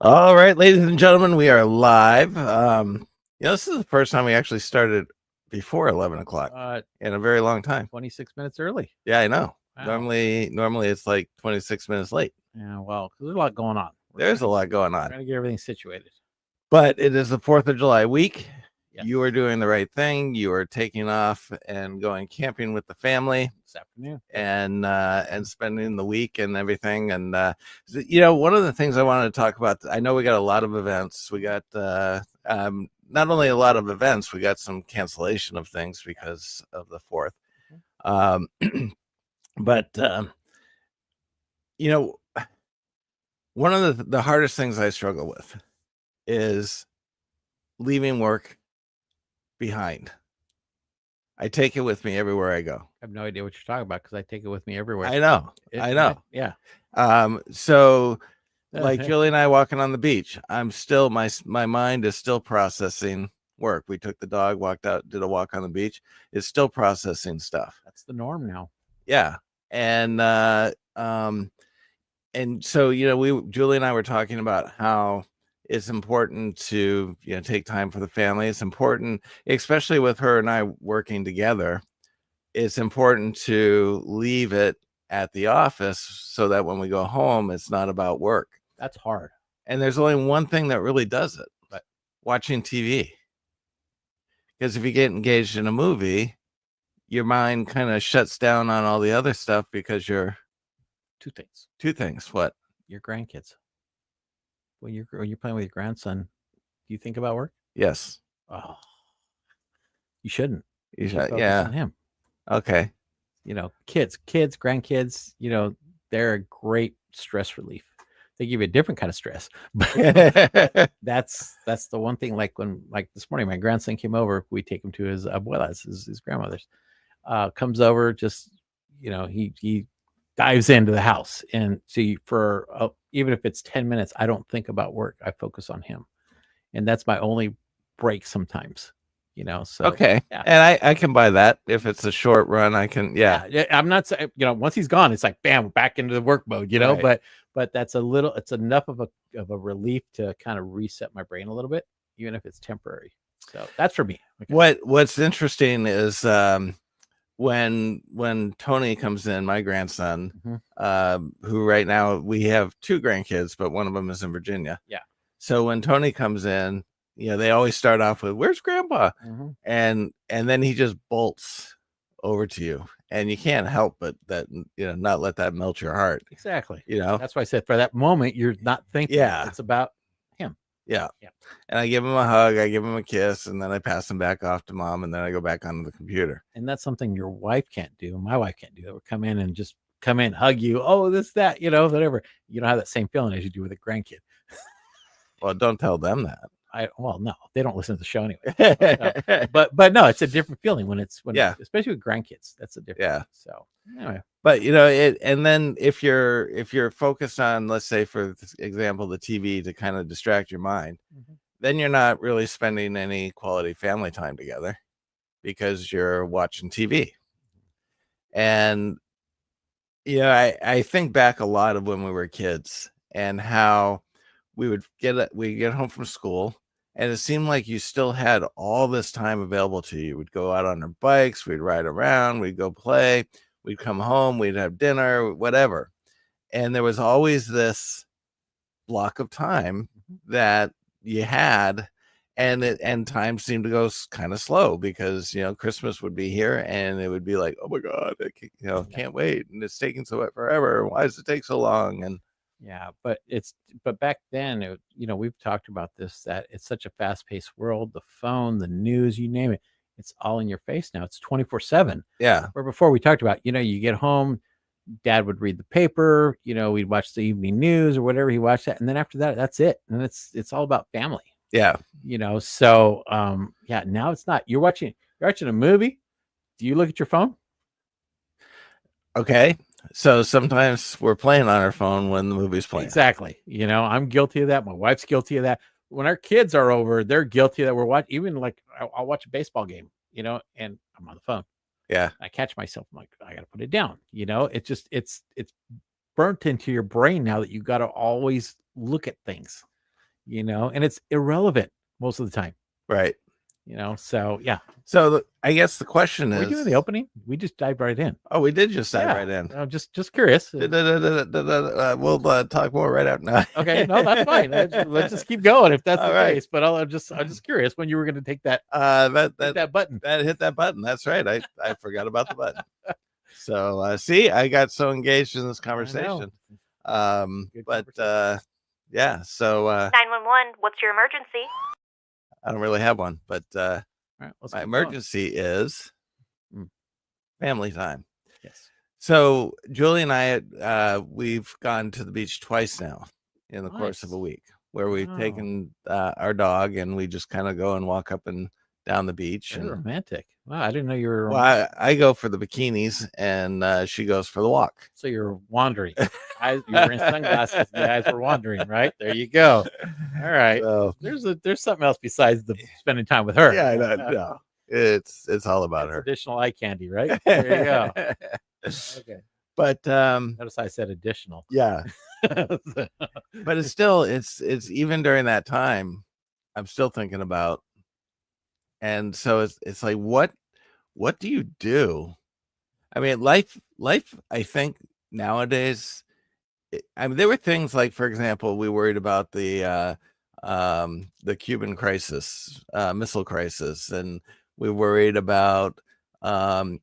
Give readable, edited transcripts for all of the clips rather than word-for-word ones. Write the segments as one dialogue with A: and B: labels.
A: All right, ladies and gentlemen, we are live. This is the first time we actually started before 11 o'clock in a very long time.
B: 26 minutes early.
A: Yeah, I know.
B: Wow.
A: Normally it's like 26 minutes late.
B: Yeah, well, there's a lot going on.
A: There's a lot going on.
B: Trying to get everything situated.
A: But it is the 4th of July week.
B: Yes.
A: You are doing the right thing. You are taking off and going camping with the family
B: This afternoon.
A: and spending the week and everything. And one of the things I wanted to talk about, I know we got a lot of events. We got not only a lot of events, we got some cancellation of things because of the 4th. But one of the hardest things I struggle with is leaving work behind. I take it with me everywhere I go.
B: I have no idea what you're talking about because I take it with me everywhere.
A: I know.
B: Yeah.
A: So like Julie and I walking on the beach, I'm still my mind is still processing work. We took the dog, walked out, did a walk on the beach. It's still processing stuff.
B: That's the norm now.
A: Yeah. And so Julie and I were talking about how it's important to take time for the family. It's important, especially with her and I working together. It's important to leave it at the office so that when we go home, it's not about work.
B: That's hard.
A: And there's only one thing that really does it, but watching TV. Because if you get engaged in a movie, your mind kind of shuts down on all the other stuff because you're two things. What?
B: Your grandkids. When you're playing with your grandson, do you think about work?
A: Yes.
B: Oh, you shouldn't.
A: You should focus on
B: him.
A: Okay.
B: Kids, grandkids, they're a great stress relief. They give you a different kind of stress. That's the one thing. Like this morning, my grandson came over. We take him to his abuela's, his grandmother's. Comes over, just he dives into the house, and see even if it's 10 minutes, I don't think about work. I focus on him, and that's my only break sometimes. So
A: okay, yeah. And I can buy that if it's a short run. I can, yeah.
B: I'm not saying once he's gone, it's like bam, back into the work mode. Right. But that's it's enough of a relief to kind of reset my brain a little bit, even if it's temporary. So that's for me.
A: Okay. What's interesting is when Tony comes in, my grandson, who right now we have 2 grandkids, but one of them is in Virginia.
B: Yeah.
A: So when Tony comes in, they always start off with, "Where's Grandpa?" And then he just bolts over to you, and you can't help but not let that melt your heart.
B: Exactly. That's why I said for that moment you're not thinking.
A: Yeah,
B: it's about him.
A: Yeah. And I give him a hug, I give him a kiss, and then I pass him back off to mom, and then I go back onto the computer.
B: And that's something your wife can't do. My wife can't do that. We'll come in, hug you. Oh, this, that, whatever. You don't have that same feeling as you do with a grandkid.
A: Well, don't tell them that.
B: No, they don't listen to the show anyway. But no, it's a different feeling when especially with grandkids. That's a different.
A: Yeah.
B: So anyway,
A: but and then if you're focused on, let's say for example, the TV to kind of distract your mind, then you're not really spending any quality family time together because you're watching TV. And I think back a lot of when we were kids and how we get home from school, and it seemed like you still had all this time available to you. We'd go out on our bikes, we'd ride around, we'd go play, we'd come home, we'd have dinner, whatever. And there was always this block of time that you had, and time seemed to go kind of slow because Christmas would be here, and it would be like, oh my God, I can't wait, and it's taking so forever. Why does it take so long? And
B: yeah, but back then, we've talked about this, that it's such a fast-paced world. The phone, the news, you name it, it's all in your face now. It's 24/7.
A: Yeah.
B: Where before we talked about, you get home, Dad would read the paper, we'd watch the evening news or whatever. He watched that, and then after that, that's it. And it's all about family.
A: Yeah.
B: So now it's not. You're watching a movie. Do you look at your phone?
A: Okay. So sometimes we're playing on our phone when the movie's playing.
B: Exactly. I'm guilty of that. My wife's guilty of that. When our kids are over, they're guilty of that. We're watching, even like I'll watch a baseball game, and I'm on the phone.
A: Yeah.
B: I catch myself. I'm like, I got to put it down. It's just, it's burnt into your brain now that you got to always look at things. and it's irrelevant most of the time,
A: Right.
B: So yeah.
A: So I guess the question
B: Are we
A: is,
B: doing the opening? We just dived right in.
A: oh, we did just dive
B: Yeah.
A: right in.
B: Just curious.
A: We'll talk more right after now.
B: Okay, no, that's fine. Let's just keep going if that's
A: All
B: the
A: right.
B: case. But I'm just curious when you were going to take that
A: That
B: button.
A: hit that button. That's right. I forgot about the button. So see, I got so engaged in this conversation. Yeah. So
C: 911, what's your emergency?
A: I don't really have one, but
B: All right,
A: my emergency is family time.
B: Yes.
A: So Julie and I, we've gone to the beach twice now in the course of a week, where we've taken our dog and we just kind of go and walk up and down the beach.
B: Very
A: and
B: romantic. Wow, I didn't know you were.
A: Well, I go for the bikinis and she goes for the walk.
B: So you're wandering. You were in sunglasses. The eyes were wandering, right? There you go. All right.
A: So,
B: there's something else besides the spending time with her.
A: Yeah, no. It's all about her.
B: Additional eye candy, right? There you go. Okay.
A: But
B: notice I said additional.
A: Yeah. But it's still it's even during that time, I'm still thinking about. And so it's like, what do you do? I mean, life, I think nowadays, I mean, there were things like, for example, we worried about the Cuban crisis, missile crisis, and we worried about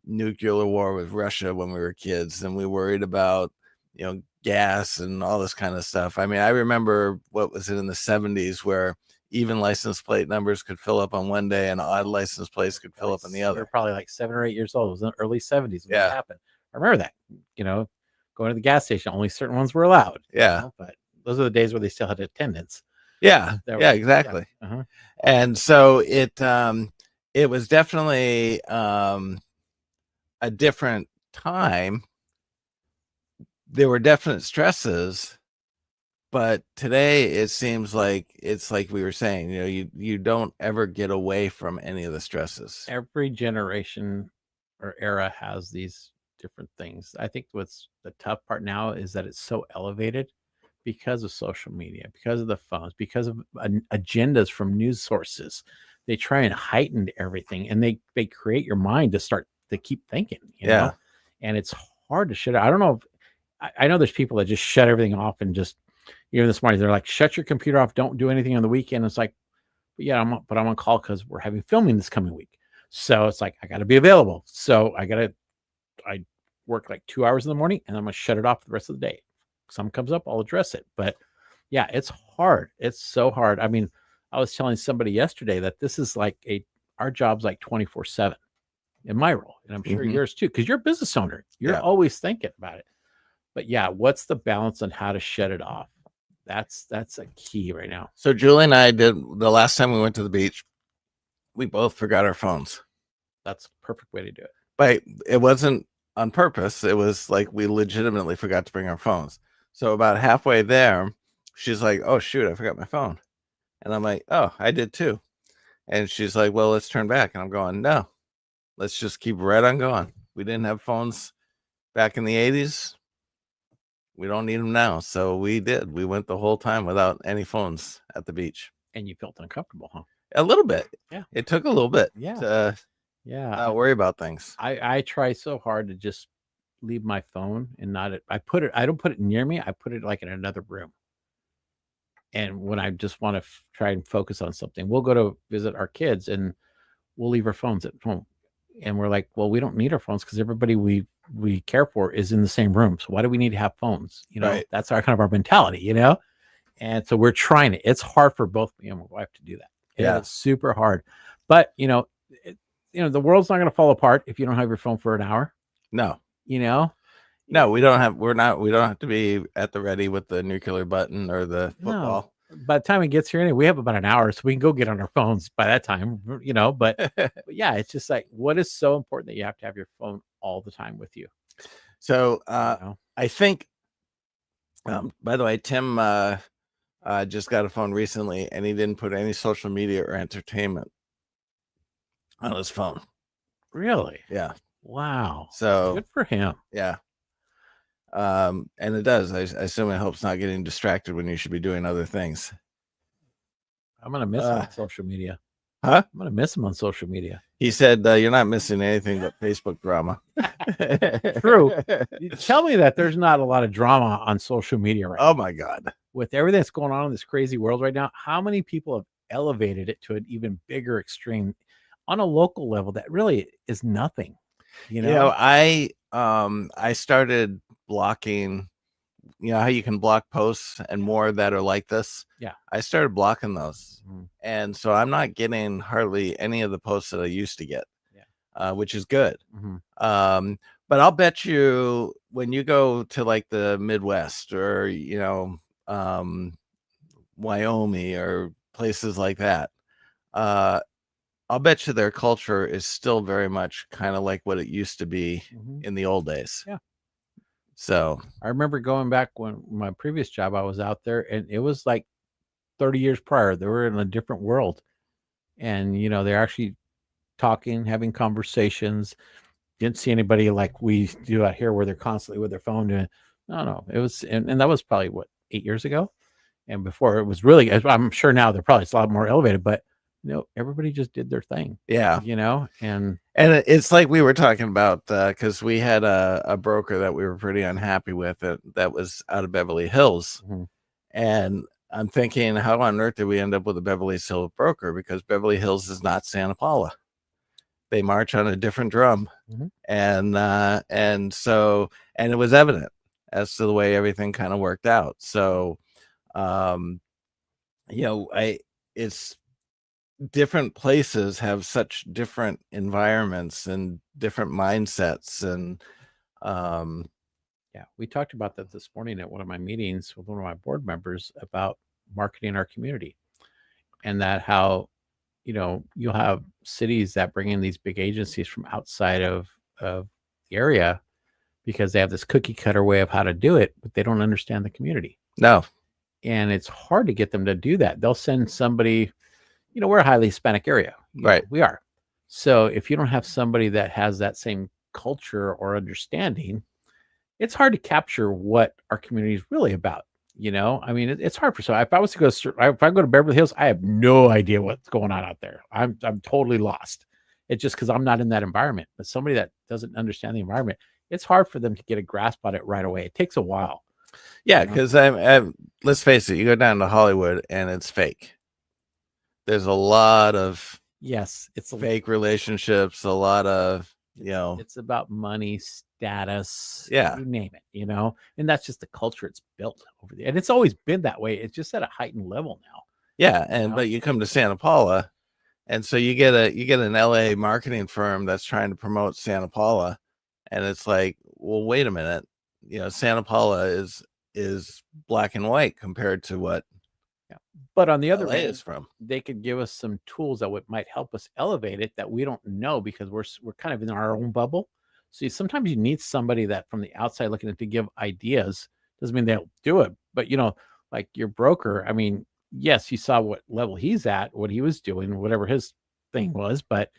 A: nuclear war with Russia when we were kids, and we worried about, gas and all this kind of stuff. I mean, I remember, what was it, in the 70s, where even license plate numbers could fill up on one day and odd license plates could fill up on the other.
B: You're probably like 7 or 8 years old. It was in the early 70s when that happened. I remember that, going to the gas station, only certain ones were allowed.
A: Yeah.
B: But those are the days where they still had attendance.
A: Yeah. Yeah, exactly. Yeah. Uh-huh. And so it was definitely a different time. There were definite stresses, but today it seems like it's like we were saying, you don't ever get away from any of the stresses.
B: Every generation or era has these different things. I think what's the tough part now is that it's so elevated because of social media, because of the phones, because of agendas from news sources. They try and heighten everything, and they create your mind to keep thinking, know? And it's hard to shut it. I don't know. I know there's people that just shut everything off and just, this morning, they're like, shut your computer off. Don't do anything on the weekend. It's like, I'm on call because we're having filming this coming week. So it's like, I got to be available. So I work like 2 hours in the morning, and I'm going to shut it off the rest of the day. If something comes up, I'll address it. But yeah, it's hard. It's so hard. I mean, I was telling somebody yesterday that this is like our job's like 24/7 in my role. And I'm sure yours too, because you're a business owner. You're always thinking about it. But yeah, what's the balance on how to shut it off? That's a key right now.
A: So Julie and I did, the last time we went to the beach, we both forgot our phones.
B: That's the perfect way to do it.
A: But it wasn't on purpose. It was like we legitimately forgot to bring our phones. So about halfway there, she's like, oh shoot, I forgot my phone. And I'm like, oh, I did too. And she's like, well, let's turn back. And I'm going, no, let's just keep right on going. We didn't have phones back in the 80s. We don't need them now. So we did. We went the whole time without any phones at the beach.
B: And you felt uncomfortable, huh?
A: A little bit.
B: Yeah.
A: It took a little bit to not worry about things.
B: I try so hard to just leave my phone and I don't put it near me. I put it like in another room. And when I just want to try and focus on something, we'll go to visit our kids and we'll leave our phones at home. And we're like, well, we don't need our phones because everybody we care for is in the same room. So why do we need to have phones?
A: Right.
B: That's our kind of our mentality, And so we're trying it. It's hard for both me and my wife to do that. It's super hard. But the world's not going to fall apart if you don't have your phone for an hour.
A: No.
B: No,
A: we don't have to be at the ready with the nuclear button or the football.
B: No. By the time it gets here, we have about an hour, so we can go get on our phones by that time, but yeah, it's just like, what is so important that you have to have your phone all the time with you?
A: So I think, by the way, Tim just got a phone recently, and he didn't put any social media or entertainment on his phone.
B: Really?
A: Yeah.
B: Wow.
A: So
B: good for him.
A: Yeah. And it does. I assume it helps not getting distracted when you should be doing other things.
B: I'm gonna miss him on social media.
A: Huh?
B: I'm gonna miss him on social media.
A: He said, "You're not missing anything but Facebook drama."
B: True. Tell me that there's not a lot of drama on social media right now.
A: Oh my God!
B: With everything that's going on in this crazy world right now, how many people have elevated it to an even bigger extreme on a local level that really is nothing? You know,
A: I started blocking. You know how you can block posts and more that are like this?
B: Yeah.
A: I started blocking those.
B: Mhm.
A: And so I'm not getting hardly any of the posts that I used to get,
B: Yeah.
A: which is good.
B: Mhm.
A: But I'll bet you when you go to like the Midwest or, Wyoming or places like that, I'll bet you their culture is still very much kind of like what it used to be
B: Mhm.
A: in the old days.
B: Yeah.
A: So
B: I remember going back when my previous job, I was out there, and it was like 30 years prior. They were in a different world, and they're actually talking, having conversations. Didn't see anybody like we do out here, where they're constantly with their phone doing. No. It was, and that was probably what, 8 years ago, and before it was really. I'm sure now they're probably a lot more elevated, but everybody just did their thing.
A: yeah.
B: And
A: It's like we were talking about because we had a broker that we were pretty unhappy with that was out of Beverly Hills.
B: Mhm.
A: And I'm thinking, how on earth did we end up with a Beverly Hills broker? Because Beverly Hills is not Santa Paula. They march on a different drum.
B: Mhm.
A: And it was evident as to the way everything kind of worked out. So, it's different places have such different environments and different mindsets and
B: Yeah, we talked about that this morning at one of my meetings with one of my board members about marketing our community, and that how you'll have cities that bring in these big agencies from outside of the area because they have this cookie cutter way of how to do it, but they don't understand the community.
A: no.
B: And it's hard to get them to do that. They'll send somebody, we're a highly Hispanic area.
A: Right.
B: We are. So if you don't have somebody that has that same culture or understanding, it's hard to capture what our community is really about. I mean, it's hard for. So if I was to if I go to Beverly Hills, I have no idea what's going on out there. I'm totally lost. It's just because I'm not in that environment. But somebody that doesn't understand the environment, it's hard for them to get a grasp on it right away. It takes a while.
A: Yeah, because let's face it, you go down to Hollywood and it's fake. There's a lot of
B: it's
A: fake relationships, a lot of
B: it's about money, status,
A: Yeah.
B: you name it, and that's just the culture it's built over there. And it's always been that way. It's just at a heightened level now.
A: Yeah, but you come to Santa Paula, and so you get an LA marketing firm that's trying to promote Santa Paula, and it's like, well, wait a minute, Santa Paula is black and white compared to what
B: But on the other
A: LA
B: hand,
A: is from.
B: they could give us some tools that might help us elevate it that we don't know because we're kind of in our own bubble. So sometimes you need somebody that from the outside looking at to give ideas. Doesn't mean they'll do it, but like your broker. I mean, yes, you saw what level he's at, what he was doing, whatever his thing was, but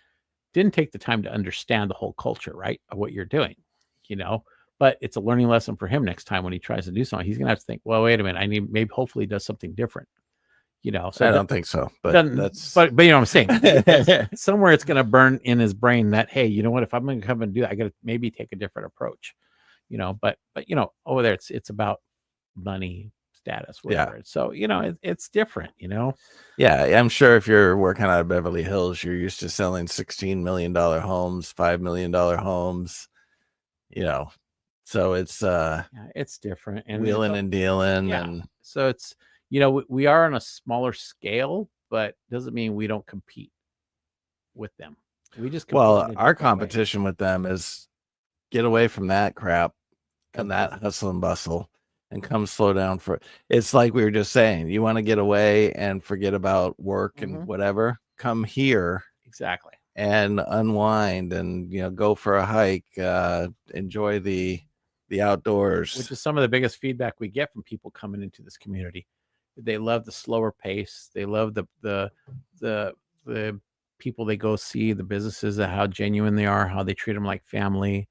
B: didn't take the time to understand the whole culture, right, of what you're doing. But it's a learning lesson for him next time when he tries to do something. He's gonna have to think, well, wait a minute, I need maybe hopefully he does something different. So
A: I don't think so, but that's
B: but you know what I'm saying. Somewhere it's going to burn in his brain that, hey, you know what? If I'm going to come and do that, I got to maybe take a different approach. But over there it's about money, status, whatever.
A: Yeah.
B: So it's different.
A: Yeah, I'm sure if you're working out of Beverly Hills, you're used to selling $16 million homes, $5 million homes. So
B: it's different and
A: wheeling and dealing,
B: yeah.
A: and
B: So it's we are on a smaller scale, but doesn't mean we don't compete with them. We just compete in a
A: our
B: different way.
A: competition with them is get away from that crap and that
B: Completely.
A: hustle and bustle and come slow down for it. It's like we were just saying, you want to get away and forget about work and whatever, come here
B: Exactly.
A: and unwind and go for a hike, enjoy the outdoors,
B: Which is some of the biggest feedback we get from people coming into this community. They love the slower pace. They love the people they go see, the businesses, how genuine they are, how they treat them like family.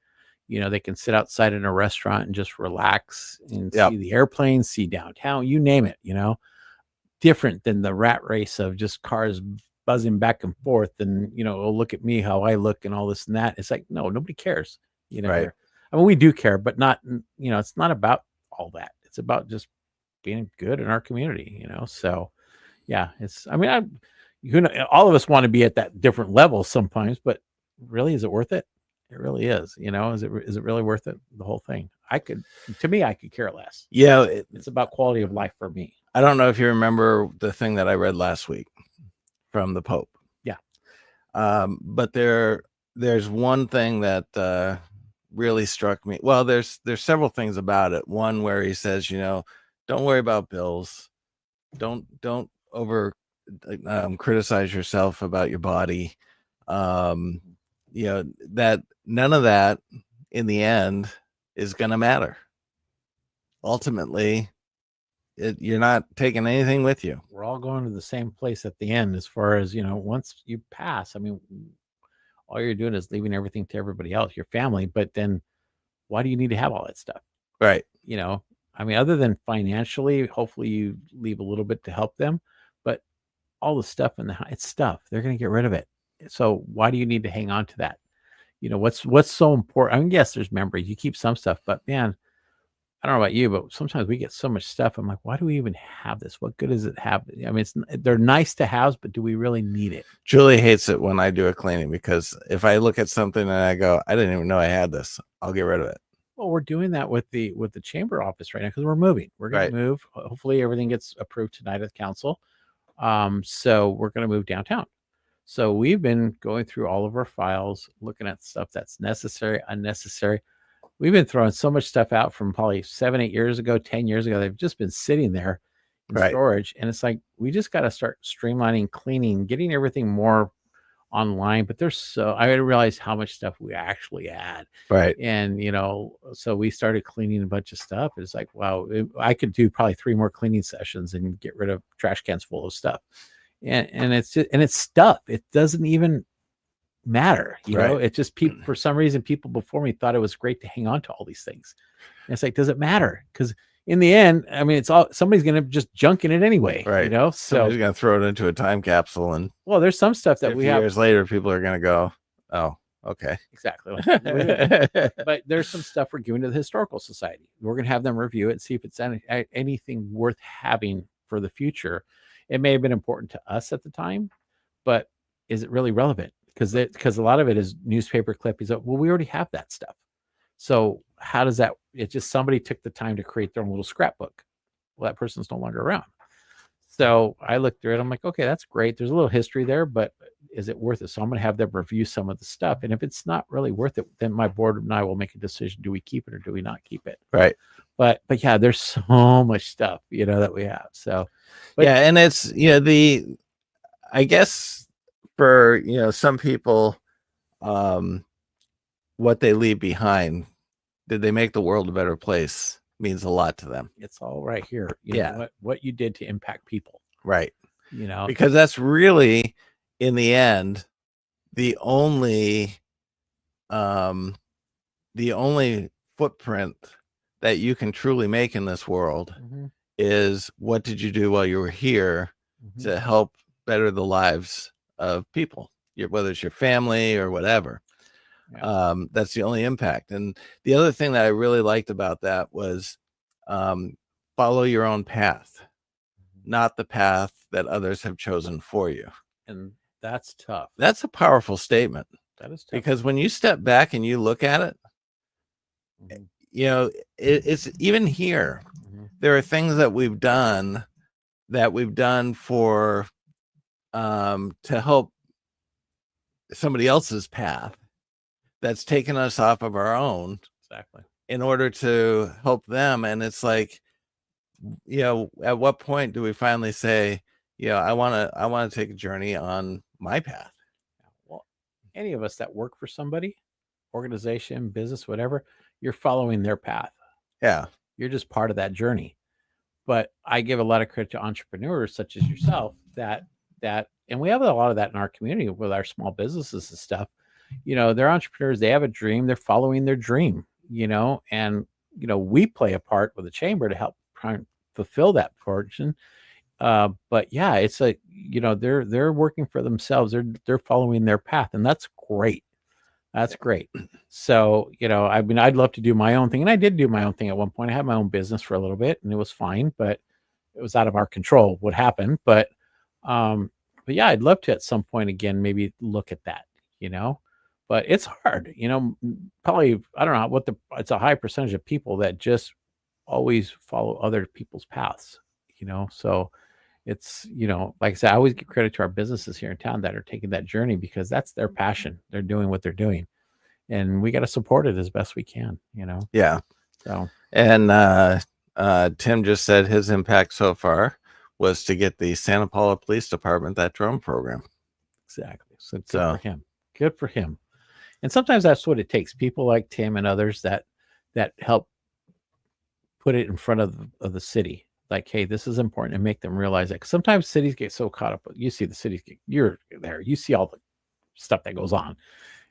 B: They can sit outside in a restaurant and just relax and see the airplanes, see downtown, you name it. different than the rat race of just cars buzzing back and forth and, oh, look at me, how I look and all this and that. It's like, no, nobody cares.
A: Right.
B: I mean, we do care, but not, it's not about all that. It's about just being good in our community, So yeah, all of us want to be at that different level sometimes, but really, is it worth it? It really is. Is it really worth it? The whole thing. I could care less.
A: Yeah.
B: It's about quality of life for me.
A: I don't know if you remember the thing that I read last week from the Pope.
B: Yeah.
A: But there's one thing that really struck me. Well, there's several things about it. One where he says, don't worry about bills. Don't over criticize yourself about your body. That none of that in the end is going to matter. Ultimately, you're not taking anything with you.
B: We're all going to the same place at the end, as far as, once you pass. I mean, all you're doing is leaving everything to everybody else, your family. But then why do you need to have all that stuff?
A: Right.
B: I mean, other than financially, hopefully you leave a little bit to help them, but all the stuff it's stuff. They're going to get rid of it. So why do you need to hang on to that? What's so important? I mean, yes, there's memories. You keep some stuff, but man, I don't know about you, but sometimes we get so much stuff. I'm like, why do we even have this? What good does it have? I mean, they're nice to have, but do we really need it?
A: Julie hates it when I do a cleaning, because if I look at something and I go, I didn't even know I had this, I'll get rid of it.
B: Well, we're doing that with the chamber office right now because we're moving. We're going to move. Hopefully, everything gets approved tonight at the council. So we're going to move downtown. So we've been going through all of our files, looking at stuff that's necessary, unnecessary. We've been throwing so much stuff out from probably 7, 8 years ago, 10 years ago. They've just been sitting there in storage. And it's like, we just got to start streamlining, cleaning, getting everything more online. But I didn't realize how much stuff we actually had.
A: Right.
B: And, so we started cleaning a bunch of stuff. It's like, wow, I could do probably 3 more cleaning sessions and get rid of trash cans full of stuff. And it's just, and it's stuff. It doesn't even matter, it's just people, for some reason, people before me thought it was great to hang on to all these things. And it's like, does it matter? Because in the end, I mean, somebody's gonna just junk in it anyway,
A: right?
B: So
A: somebody's gonna throw it into a time capsule, and
B: there's some stuff that we have
A: years later, people are gonna go, oh, okay,
B: exactly. But there's some stuff we're giving to the historical society. We're gonna have them review it and see if it's anything worth having for the future. It may have been important to us at the time, but is it really relevant? Because a lot of it is newspaper clippings. Well, we already have that stuff. So how does that? It's just somebody took the time to create their own little scrapbook. Well, that person's no longer around. So I looked through it. I'm like, okay, that's great. There's a little history there, but is it worth it? So I'm going to have them review some of the stuff. And if it's not really worth it, then my board and I will make a decision. Do we keep it or do we not keep it?
A: Right.
B: But yeah, there's so much stuff, that we have. So,
A: yeah. And it's, I guess, for some people, what they leave behind, did they make the world a better place, means a lot to them.
B: It's all right here. What you did to impact people,
A: right?
B: Because
A: that's really, in the end, the only footprint that you can truly make in this world is, what did you do while you were here to help better the lives of people, whether it's your family or whatever. That's the only impact. And the other thing that I really liked about that was, follow your own path, not the path that others have chosen for you.
B: And that's tough.
A: That's a powerful statement.
B: That is tough.
A: Because when you step back and you look at it, it's even here. There are things that we've done for to help somebody else's path that's taken us off of our own,
B: exactly,
A: in order to help them. And it's like, at what point do we finally say, I want to take a journey on my path?
B: Well, any of us that work for somebody, organization, business, whatever, you're following their path.
A: Yeah,
B: you're just part of that journey. But I give a lot of credit to entrepreneurs such as yourself that, and we have a lot of that in our community with our small businesses and stuff. They're entrepreneurs. They have a dream. They're following their dream, and, we play a part with the chamber to help try and fulfill that portion. But yeah, it's like, they're working for themselves. They're following their path, and that's great. That's great. So, I mean, I'd love to do my own thing. And I did do my own thing at one point. I had my own business for a little bit and it was fine, but it was out of our control what happened. But yeah, I'd love to at some point again, maybe look at that, but it's hard, probably, I don't know it's a high percentage of people that just always follow other people's paths, so it's, like I said, I always give credit to our businesses here in town that are taking that journey because that's their passion. They're doing what they're doing and we got to support it as best we can,
A: Yeah.
B: So,
A: And Tim just said his impact so far was to get the Santa Paula Police Department that drone program.
B: exactly. So good for him. Good for him. And sometimes that's what it takes. People like Tim and others that help put it in front of the city. Like, hey, this is important, and make them realize that. 'Cause sometimes cities get so caught up. You see the cities, you're there. You see all the stuff that goes on.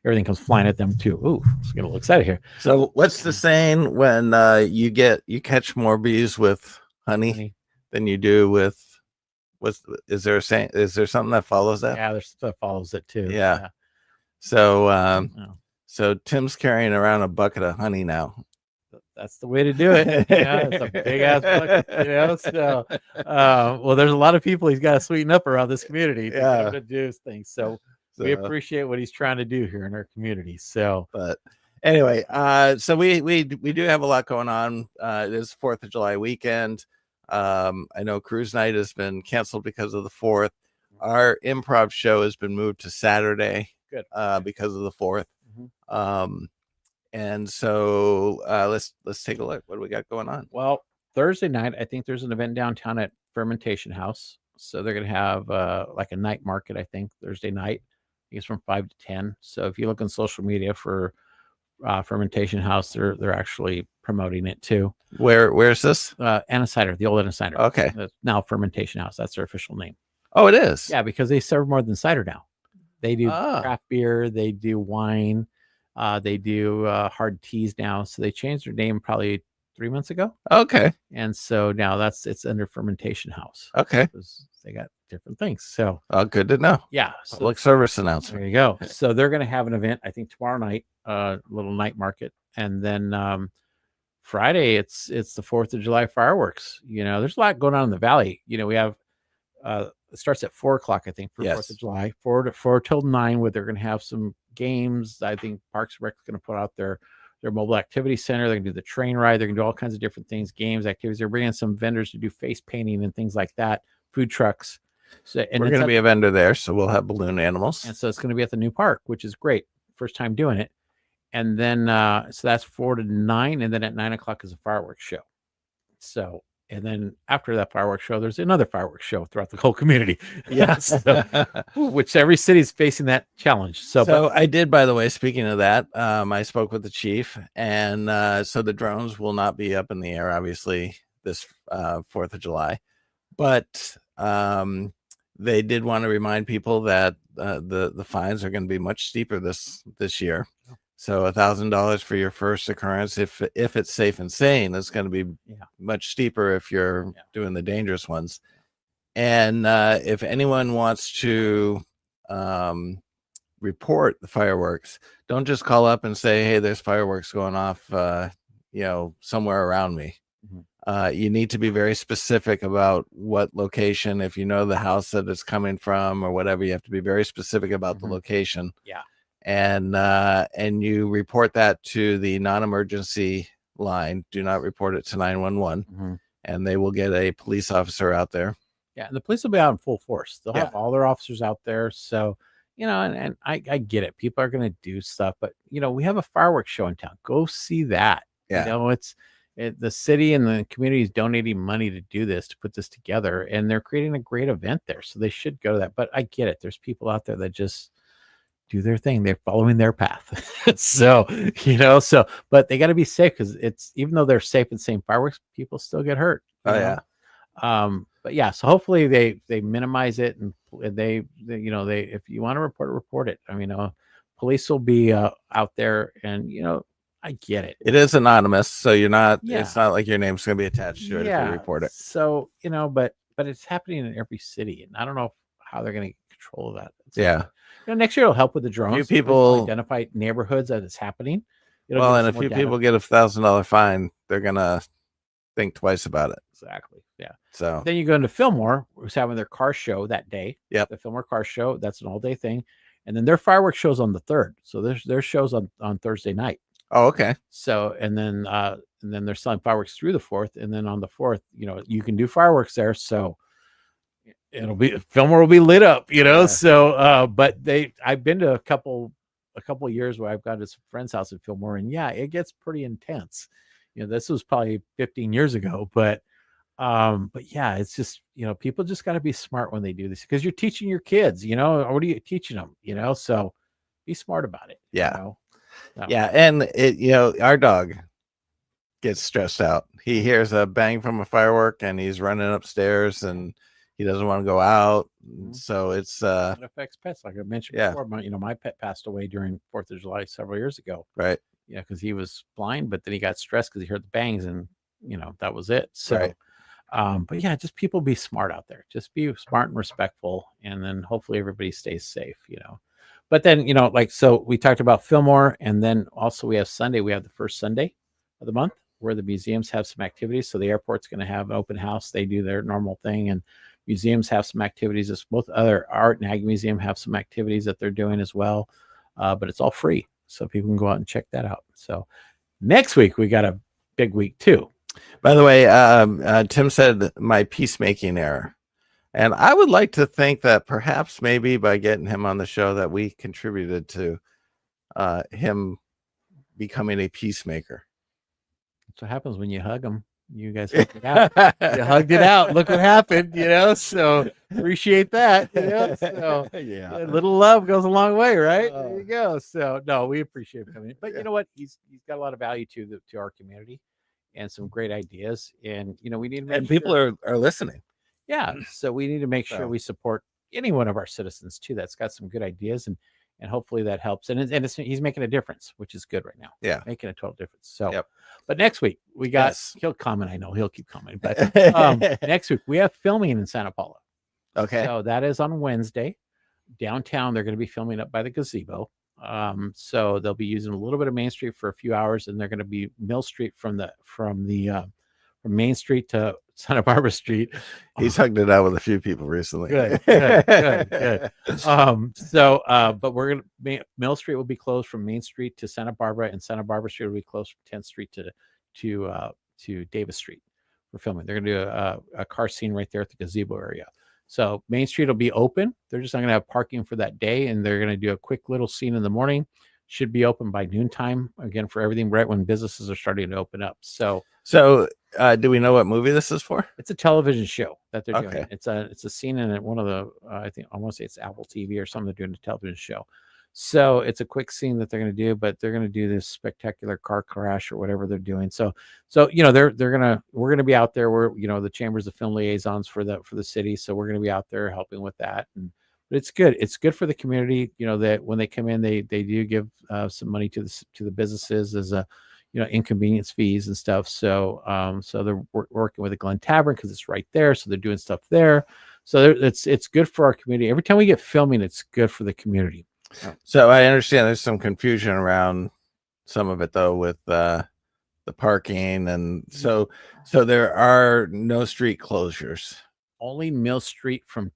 B: Everything comes flying at them too. Ooh, it's getting a little excited here.
A: So, what's the saying when you catch more bees with honey than you do with? Is there a saying? Is there something that follows that?
B: Yeah, there's stuff that follows it too.
A: Yeah. So, so Tim's carrying around a bucket of honey now.
B: That's the way to do it. It's a big ass bucket, So, well, there's a lot of people he's got to sweeten up around this community to do things. So we appreciate what he's trying to do here in our community. So,
A: but anyway, so we do have a lot going on. It is 4th of July weekend. I know cruise night has been canceled because of the 4th. Our improv show has been moved to Saturday.
B: Good.
A: Because of the 4th.
B: Mm-hmm.
A: And so let's take a look. What do we got going on?
B: Well, Thursday night, I think there's an event downtown at Fermentation House. So they're going to have like a night market, I think, Thursday night. I think it's from 5 to 10. So if you look on social media for Fermentation House, they're actually promoting it too.
A: Where's this?
B: Anna Cider, the old Anna Cider.
A: Okay.
B: Now Fermentation House. That's their official name.
A: Oh, it is?
B: Yeah, because they serve more than cider now. They do craft beer. They do wine. They do hard teas now. So they changed their name probably 3 months ago.
A: Okay.
B: And so now it's under Fermentation House.
A: Okay.
B: They got different things. So
A: good to know.
B: Yeah.
A: Public service announcement.
B: There you go. So they're going to have an event, I think tomorrow night, little night market. And then Friday, it's the 4th of July fireworks. There's a lot going on in the Valley. We have it starts at 4:00, I think, for 4th of July, 4 till 9, where they're going to have some games. I think Parks and Rec is going to put out their mobile activity center. They're going to do the train ride. They're going to do all kinds of different things, games, activities. They're bringing some vendors to do face painting and things like that, food trucks. So, and
A: we're going to be a vendor there, so we'll have balloon animals.
B: And so it's going to be at the new park, which is great. First time doing it. And then, so that's 4 to 9. And then at 9:00 is a fireworks show. So, and then after that fireworks show, there's another fireworks show throughout the whole community.
A: Yes.
B: Which every city is facing that challenge. So
A: I did, by the way, speaking of that, I spoke with the chief, and so the drones will not be up in the air, obviously, this 4th of July. But they did want to remind people that the fines are going to be much steeper this year. So $1,000 for your first occurrence, if it's safe and sane, it's going to be much steeper if you're doing the dangerous ones. And if anyone wants to report the fireworks, don't just call up and say, "Hey, there's fireworks going off, somewhere around me." Mm-hmm. You need to be very specific about what location. If you know the house that it's coming from or whatever, you have to be very specific about the location.
B: Yeah.
A: And you report that to the non-emergency line. Do not report it to 911, and they will get a police officer out there.
B: Yeah, and the police will be out in full force. They'll have all their officers out there. So, and I get it. People are going to do stuff, but we have a fireworks show in town. Go see that.
A: Yeah.
B: The city and the community is donating money to do this, to put this together, and they're creating a great event there. So they should go to that. But I get it. There's people out there that just do their thing. They're following their path. So, but they got to be safe, because it's, even though they're safe and same fireworks, people still get hurt.
A: Yeah.
B: But yeah, so hopefully they minimize it, and they if you want to report it. I mean, police will be out there, and I get it.
A: It is anonymous, so you're not. It's not like your name's going to be attached to it if you report it.
B: So but but it's happening in every city, and I don't know how they're going to control that.
A: Yeah.
B: Next year it'll help with the drones.
A: people
B: Identify neighborhoods that it's happening. It'll
A: Well,
B: give us
A: and a
B: more
A: few
B: data.
A: people get $1,000 fine, they're gonna think twice about it.
B: Exactly. Yeah.
A: So
B: Then you go into Fillmore, who's having their car show that day.
A: Yep.
B: The Fillmore car show. That's an all day thing. And then their fireworks shows on the 3rd. So there's shows on Thursday night.
A: Oh, okay.
B: So and then they're selling fireworks through the 4th. And then on the 4th, you can do fireworks there. So Fillmore will be lit up,
A: Yeah.
B: So but I've been to a couple of years where I've gone to some friend's house in Fillmore, and yeah, it gets pretty intense. This was probably 15 years ago, but yeah, it's just, people just got to be smart when they do this, because you're teaching your kids, what are you teaching them, so be smart about it.
A: Yeah. Yeah. And our dog gets stressed out. He hears a bang from a firework and he's running upstairs and he doesn't want to go out. So it's
B: it affects pets, like I mentioned before. My pet passed away during 4th of July several years ago.
A: Right.
B: Yeah, because he was blind, but then he got stressed because he heard the bangs, and that was it. So
A: Right.
B: But yeah, just people be smart out there. Just be smart and respectful, and then hopefully everybody stays safe, But then, so we talked about Fillmore, and then also we have Sunday. We have the first Sunday of the month where the museums have some activities. So the airport's going to have an open house. They do their normal thing, and museums have some activities. As both other art and ag museum have some activities that they're doing as well, but it's all free, so people can go out and check that out. So next week we got a big week too.
A: By the way, Tim said my peacemaking error, and I would like to think that perhaps maybe by getting him on the show that we contributed to him becoming a peacemaker.
B: That's what happens when you hug them. You guys hugged it out. You hugged it out. Look what happened, So appreciate that. So
A: Yeah.
B: a little love goes a long way, right? There you go. So no, we appreciate him coming in. But you know what? He's got a lot of value to our community and some great ideas. And we need to make
A: people are listening.
B: Yeah. So we need to make sure we support any one of our citizens too that's got some good ideas, and hopefully that helps. And he's making a difference, which is good right now.
A: Yeah.
B: Making a total difference. So but next week we got he'll comment. I know he'll keep commenting, but next week we have filming in Santa Paula.
A: Okay.
B: So that is on Wednesday. Downtown, they're going to be filming up by the gazebo. So they'll be using a little bit of Main Street for a few hours, and they're going to be Mill Street from Main Street to Santa Barbara Street.
A: He's hugged it out with a few people recently.
B: Good. But we're gonna Mill Street will be closed from Main Street to Santa Barbara, and Santa Barbara Street will be closed from 10th Street to Davis Street for filming. They're gonna do a car scene right there at the gazebo area. So Main Street will be open. They're just not gonna have parking for that day, and they're gonna do a quick little scene in the morning. Should be open by noontime again for everything right when businesses are starting to open up. So
A: do we know what movie this is for?
B: it's a television show that they're doing.
A: Okay.
B: It's a scene in one of the I want to say it's Apple TV or something. They're doing a television show. So it's a quick scene that they're going to do, but they're going to do this spectacular car crash or whatever they're doing. So we're going to be out there. We're the chambers of film liaisons for the city, so we're going to be out there helping with that. But it's good. It's good for the community. That when they come in, they do give some money to the businesses as a inconvenience fees and stuff. So they're working with the Glen Tavern because it's right there. So they're doing stuff there. So it's good for our community. Every time we get filming, it's good for the community.
A: So I understand there's some confusion around some of it though with the parking, and so there are no street closures.
B: Only Mill Street from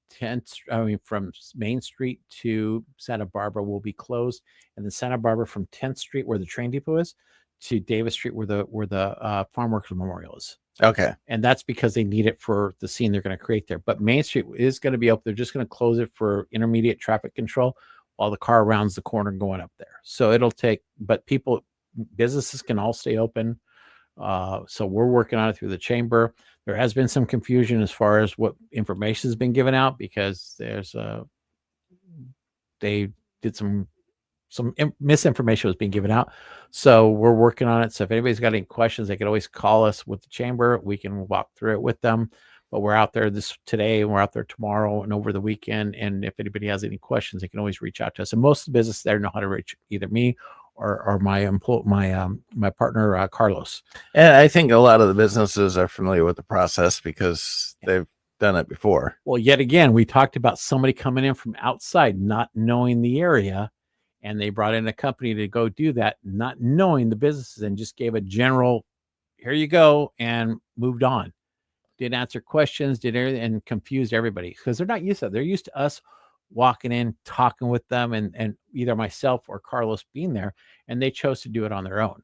B: Main Street to Santa Barbara will be closed, and then Santa Barbara from 10th Street, where the train depot is, to Davis Street, where the Farm Workers Memorial is.
A: Okay.
B: And that's because they need it for the scene they're going to create there. But Main Street is going to be open. They're just going to close it for intermediate traffic control while the car rounds the corner going up there. So it'll take, but businesses can all stay open. So we're working on it through the chamber. There has been some confusion as far as what information has been given out, because they did some misinformation was being given out. So we're working on it. So if anybody's got any questions, they can always call us with the chamber. We can walk through it with them. But we're out there today, and we're out there tomorrow and over the weekend. And if anybody has any questions, they can always reach out to us. And most of the business there know how to reach either me or my partner Carlos.
A: And I think a lot of the businesses are familiar with the process because they've done it before.
B: Well, yet again, we talked about somebody coming in from outside, not knowing the area, and they brought in a company to go do that, not knowing the businesses, and just gave a general, here you go, and moved on. Didn't answer questions, did everything, and confused everybody because they're not used to it. They're used to us walking in, talking with them, and either myself or Carlos being there, and they chose to do it on their own.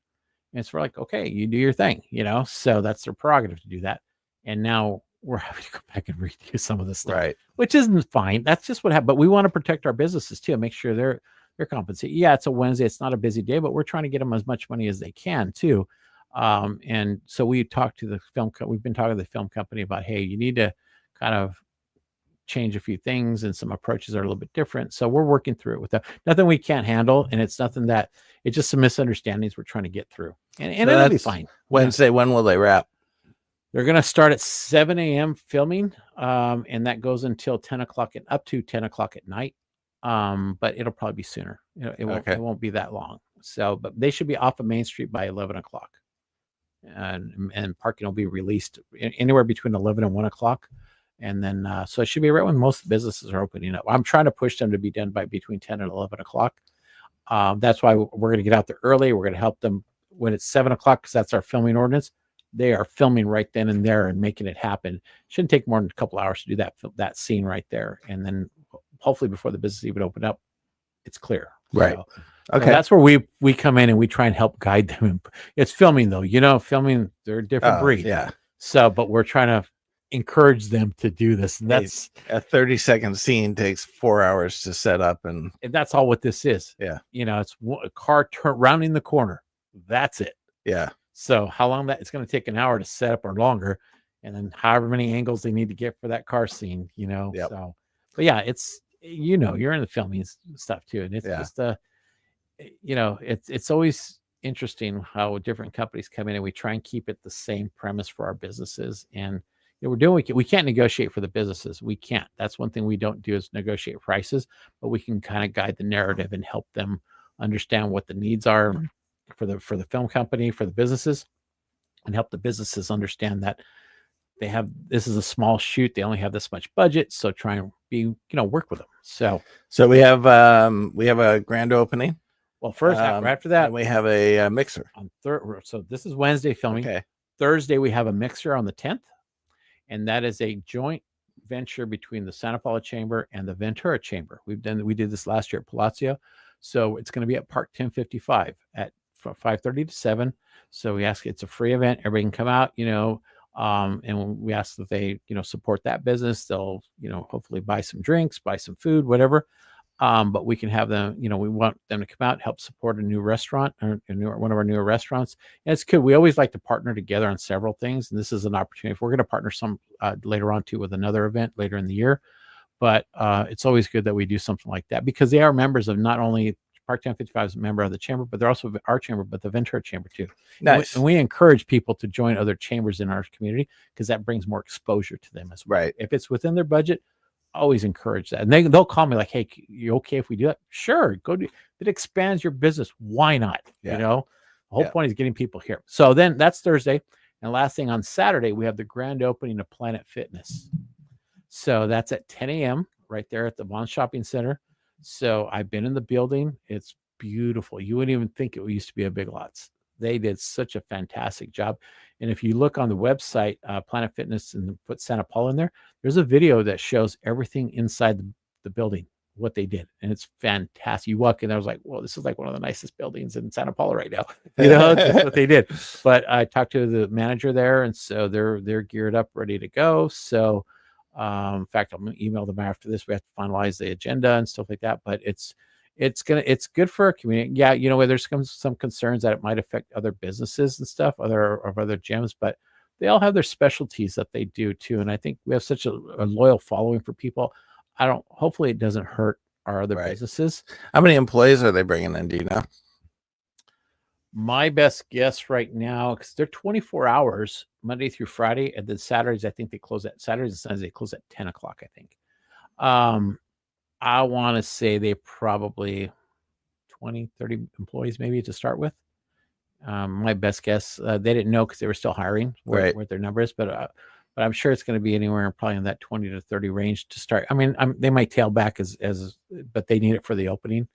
B: And it's like, okay, you do your thing, so that's their prerogative to do that. And now we're having to go back and redo some of this stuff,
A: Right.
B: which isn't fine. That's just what happened. But we want to protect our businesses too, and make sure they're compensated. Yeah, it's a Wednesday, it's not a busy day, but we're trying to get them as much money as they can too. And so we talked to the we've been talking to the film company about, hey, you need to kind of change a few things, and some approaches are a little bit different. So we're working through it with them. Nothing we can't handle, and it's nothing that it's just some misunderstandings we're trying to get through. And
A: So
B: it'll be
A: that's
B: fine.
A: Wednesday, when will they wrap?
B: They're going to start at 7 a.m. filming, and that goes until 10 o'clock and up to 10 o'clock at night. But it'll probably be sooner. It won't be that long. So, but they should be off of Main Street by 11 o'clock. And parking will be released anywhere between 11 and 1 o'clock. And then, so it should be right when most businesses are opening up. I'm trying to push them to be done by between 10 and 11 o'clock. That's why we're going to get out there early. We're going to help them when it's 7 o'clock, because that's our filming ordinance. They are filming right then and there and making it happen. Shouldn't take more than a couple hours to do that scene right there. And then hopefully before the business even open up, it's clear.
A: Right.
B: So that's where we come in and we try and help guide them. It's filming though, filming, they're a different breed.
A: Yeah.
B: So, but we're trying to encourage them to do this. And that's
A: a 30-second scene takes 4 hours to set up, and
B: that's all what this is.
A: Yeah.
B: It's a car rounding the corner. That's it.
A: Yeah.
B: So how long it's going to take an hour to set up or longer, and then however many angles they need to get for that car scene,
A: Yep.
B: So, but yeah, it's, you're in the filming stuff too. And it's just, it's always interesting how different companies come in, and we try and keep it the same premise for our businesses. And we can't negotiate for the businesses. We can't. That's one thing we don't do, is negotiate prices, but we can kind of guide the narrative and help them understand what the needs are for the film company, for the businesses, and help the businesses understand that this is a small shoot. They only have this much budget. So try and work with them. So
A: we have a grand opening.
B: Well, first, right after that,
A: we have a mixer
B: on so this is Wednesday filming.
A: Okay.
B: Thursday, we have a mixer on the 10th. And that is a joint venture between the Santa Paula Chamber and the Ventura Chamber. We did this last year at Palacio. So it's going to be at Park 1055 at 5:30 to 7. So we ask, it's a free event. Everybody can come out, and we ask that they, support that business. They'll, hopefully buy some drinks, buy some food, whatever. But we can have them, we want them to come out, help support a new restaurant, or one of our newer restaurants. And it's good. We always like to partner together on several things. And this is an opportunity. If we're going to partner some later on too with another event later in the year, but it's always good that we do something like that, because they are members of not only Park 1055 is a member of the chamber, but they're also our chamber, but the Ventura Chamber too.
A: Nice.
B: And we encourage people to join other chambers in our community, because that brings more exposure to them as well.
A: Right.
B: If it's within their budget, always encourage that. And they'll call me like, hey, you okay if we do that? Sure, go do it. Expands your business. Why not?
A: Yeah.
B: The whole point is getting people here. So then that's Thursday. And last thing, on Saturday, we have the grand opening of Planet Fitness. So that's at 10 a.m. right there at the Vaughn Shopping Center. So I've been in the building. It's beautiful. You wouldn't even think it used to be a Big Lots. They did such a fantastic job. And if you look on the website, Planet Fitness, and put Santa Paula in there, there's a video that shows everything inside the building, what they did. And it's fantastic. You walk in, I was like, well, this is like one of the nicest buildings in Santa Paula right now. That's what they did. But I talked to the manager there, and so they're geared up, ready to go. So in fact, I'm going to email them after this. We have to finalize the agenda and stuff like that. But it's good for our community. Yeah, there's some concerns that it might affect other businesses and stuff, other gyms, but they all have their specialties that they do too. And I think we have such a loyal following for people. Hopefully it doesn't hurt our other businesses.
A: How many employees are they bringing in? Do you know?
B: My best guess right now, because they're 24 hours Monday through Friday, and then Saturdays, I think they close at Saturdays and Sundays, they close at 10 o'clock, I think. I want to say they probably 20, 30 employees maybe to start with. My best guess, they didn't know because they were still hiring what their number is, but but I'm sure it's going to be anywhere probably in that 20 to 30 range to start. I mean, they might tail back but they need it for the opening.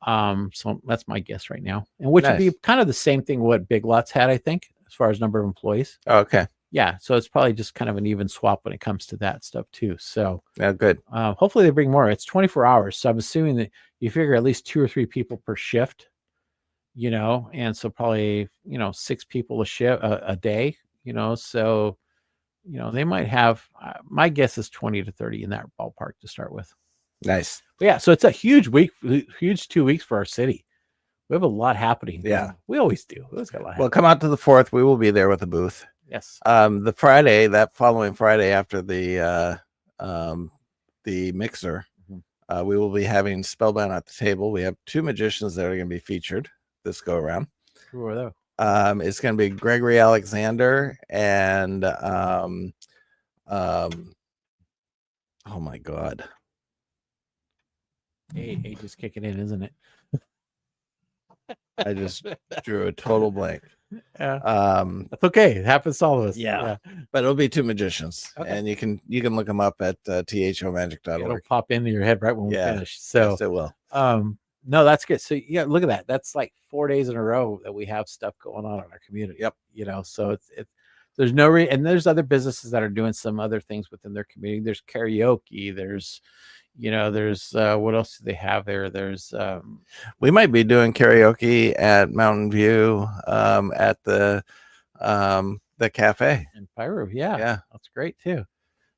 B: So that's my guess right now, and which would be
A: Nice.
B: kind of the same thing what Big Lots had, I think, as far as number of employees.
A: Okay.
B: Yeah, so it's probably just kind of an even swap when it comes to that stuff too. So
A: Yeah, good.
B: hopefully they bring more. It's 24 hours, so I'm assuming that you figure at least 2 or 3 people per shift, and so probably 6 people a shift a day, so they might have. My guess is 20 to 30 in that ballpark to start with.
A: Nice.
B: But yeah, so it's a huge week, huge 2 weeks for our city. We have a lot happening.
A: Yeah,
B: we always do. We always got a lot.
A: Well, come out to the 4th. We will be there with a booth.
B: Yes.
A: That following Friday after the mixer, we will be having Spellbound at the Table. We have 2 magicians that are going to be featured this go around.
B: Who are those?
A: It's going to be Gregory Alexander and oh my God.
B: Age is kicking in, isn't it?
A: I just drew a total blank.
B: Yeah. That's okay. It happens to all of us.
A: Yeah. But it'll be 2 magicians, and you can look them up at thomagic.org.
B: It'll pop into your head right when we finish.
A: So yes, it will.
B: No, that's good. So yeah, look at that. That's like 4 days in a row that we have stuff going on in our community.
A: Yep.
B: So it's there's no and there's other businesses that are doing some other things within their community. There's karaoke. There's there's what else do they have there? There's
A: we might be doing karaoke at Mountain View at the cafe
B: in Pyro. Yeah, that's great too.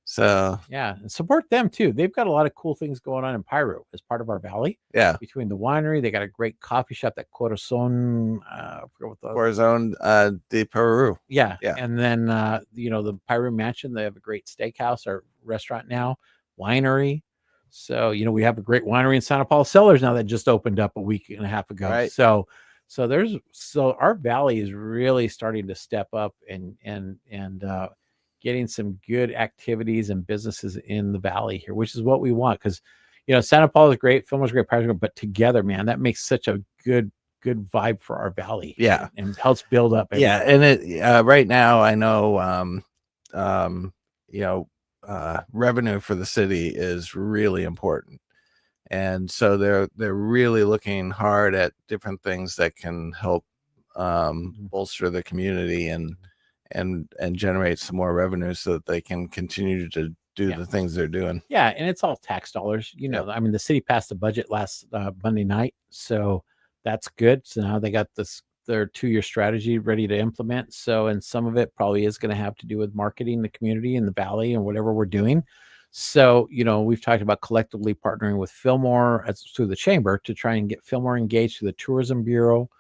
A: So
B: yeah, and support them too. They've got a lot of cool things going on in Pyro as part of our valley.
A: Yeah,
B: between the winery, they got a great coffee shop, that Corazon. I forgot what the
A: Corazon de Peru.
B: Yeah, and then the Pyro Mansion. They have a great steakhouse or restaurant now, winery. So we have a great winery in Santa Paula Cellars now that just opened up a week and a half ago.
A: Right.
B: So our valley is really starting to step up and getting some good activities and businesses in the valley here, which is what we want. Because Santa Paula is great, Fillmore's great, Pyro's great, but together, man, that makes such a good vibe for our valley.
A: Yeah,
B: and helps build up.
A: Yeah, and it right now I know revenue for the city is really important, and so they're really looking hard at different things that can help bolster the community and generate some more revenue so that they can continue to do the things they're doing.
B: Yeah, and it's all tax dollars. I mean, the city passed the budget last Monday night, so that's good. So now they got their 2-year strategy ready to implement. So, and some of it probably is going to have to do with marketing the community and the valley and whatever we're doing. So, we've talked about collectively partnering with Fillmore through the chamber to try and get Fillmore engaged through the tourism bureau.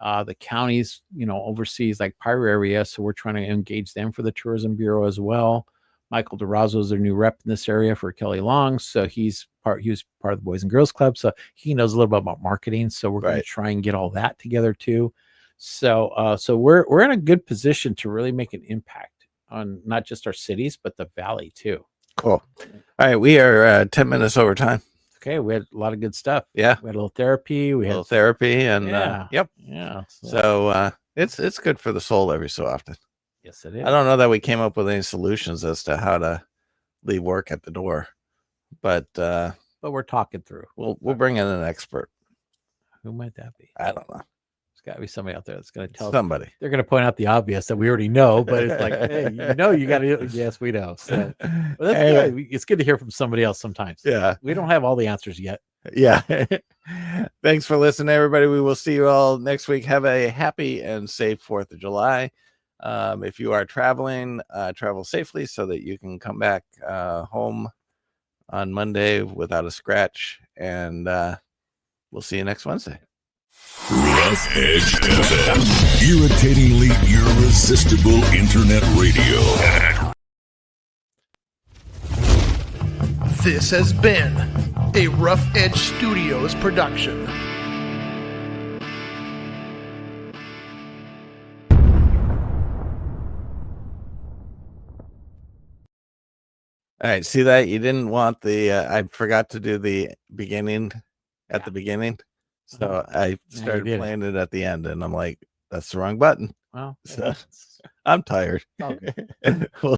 B: The counties, oversees like Pyro area. So we're trying to engage them for the tourism bureau as well. Michael DeRozzo is their new rep in this area for Kelly Long. So he was part of the Boys and Girls Club. So he knows a little bit about marketing. So we're going to try and get all that together too. So we're in a good position to really make an impact on not just our cities, but the valley too.
A: Cool. All right. We are 10 minutes over time.
B: Okay. We had a lot of good stuff.
A: Yeah.
B: We had a little therapy. We had
A: therapy and
B: yep.
A: Yeah. So it's good for the soul every so often.
B: Yes, it is.
A: I don't know that we came up with any solutions as to how to leave work at the door, but
B: we're talking through.
A: We'll bring in an expert.
B: Who might that be?
A: I don't know.
B: There's got to be somebody out there that's going to tell
A: somebody.
B: They're going to point out the obvious that we already know, but it's like, hey, you got to. Yes, we know. So that's good. It's good to hear from somebody else sometimes.
A: Yeah,
B: we don't have all the answers yet.
A: Yeah. Thanks for listening, everybody. We will see you all next week. Have a happy and safe 4th of July. If you are traveling, travel safely so that you can come back home on Monday without a scratch. And we'll see you next Wednesday.
D: Rough Edge FM, irritatingly irresistible internet radio.
E: This has been a Rough Edge Studios production.
A: All right, see that? You didn't want the I forgot to do the beginning at the beginning. So I started playing it at the end, and I'm like, that's the wrong button.
B: Well,
A: so I'm tired.
B: Okay.
A: We'll